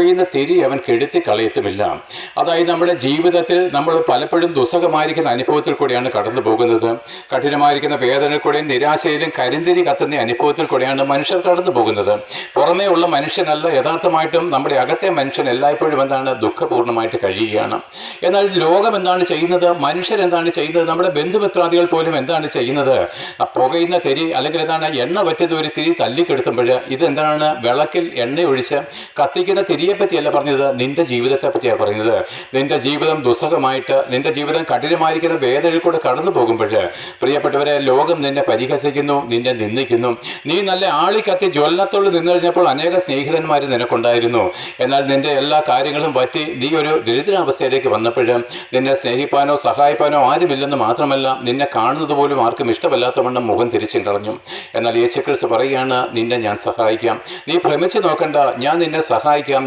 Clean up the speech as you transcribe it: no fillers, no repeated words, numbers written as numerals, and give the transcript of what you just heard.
പുകയുന്ന തിരി അവൻ കെടുത്തി കളയത്തുമില്ല. അതായത് നമ്മുടെ ജീവിതത്തിൽ നമ്മൾ പലപ്പോഴും ദുസ്സഹമായിരിക്കുന്ന അനുഭവത്തിൽ കൂടെയാണ് കടന്നു പോകുന്നത്. കഠിനമായിരിക്കുന്ന വേദനയിൽ കൂടെയും നിരാശയിലും കരിന്തിരി കത്തുന്ന അനുഭവത്തിൽ കൂടെയാണ് മനുഷ്യർ കടന്നു പോകുന്നത്. പുറമേ ഉള്ള മനുഷ്യനല്ല, യഥാർത്ഥമായിട്ടും നമ്മുടെ അകത്തെ മനുഷ്യൻ എല്ലായ്പ്പോഴും എന്താണ്, ദുഃഖപൂർണ്ണമായിട്ട് കഴിയുകയാണ്. എന്നാൽ ലോകം എന്താണ് ചെയ്യുന്നത്, മനുഷ്യരെന്താണ് ചെയ്യുന്നത്, നമ്മുടെ ബന്ധുമിത്രാദികൾ പോലും എന്താണ് ചെയ്യുന്നത്, പുകയുന്ന തിരി അല്ലെങ്കിൽ എന്താണ് എണ്ണ പറ്റിയത് ഒരു തിരി തല്ലിക്കെടുത്തുമ്പോൾ ഇതെന്താണ്, വിളക്കിൽ എണ്ണ ഒഴിച്ച് കത്തിക്കുന്ന തിരിയെ പറ്റിയല്ല പറഞ്ഞത്, നിന്റെ ജീവിതത്തെ പറ്റിയാണ് പറയുന്നത്. നിന്റെ ജീവിതം ദുസ്സഹമായിട്ട്, നിന്റെ ജീവിതം കഠിനമായിരിക്കുന്ന വേദനയിൽ കൂടെ കടന്നു പോകുമ്പോൾ പ്രിയപ്പെട്ടവരെ, ലോകം നിന്നെ പരിഹസിക്കുന്നു, നിന്നെ നിന്ദിക്കുന്നു. നീ നല്ല ആളിക്കത്തി ജ്വലനത്തോട് നിന്നു കഴിഞ്ഞപ്പോൾ അനേക സ്നേഹിതന്മാർ നിനക്കുണ്ടായിരുന്നു. എന്നാൽ നിന്റെ എല്ലാ കാര്യങ്ങളും പറ്റി നീ ഒരു ദരിദ്രാവസ്ഥയിലേക്ക് വന്നപ്പോൾ നിന്നെ സ്നേഹിപ്പാനോ സഹായിപ്പാനോ ആരുമില്ലെന്ന് മാത്രമല്ല, നിന്നെ കാണുന്നത് പോലും ആർക്കും ഇഷ്ടമല്ലാത്തവണ്ണം മുഖം തിരിച്ചും കളഞ്ഞു. എന്നാൽ യേശുക്രിസ്തു പറയുകയാണ്, നിന്നെ ഞാൻ സഹായിക്കാം, നീ ഭ്രമിച്ച് നോക്കണ്ട, ഞാൻ നിന്നെ സഹായിക്കാം.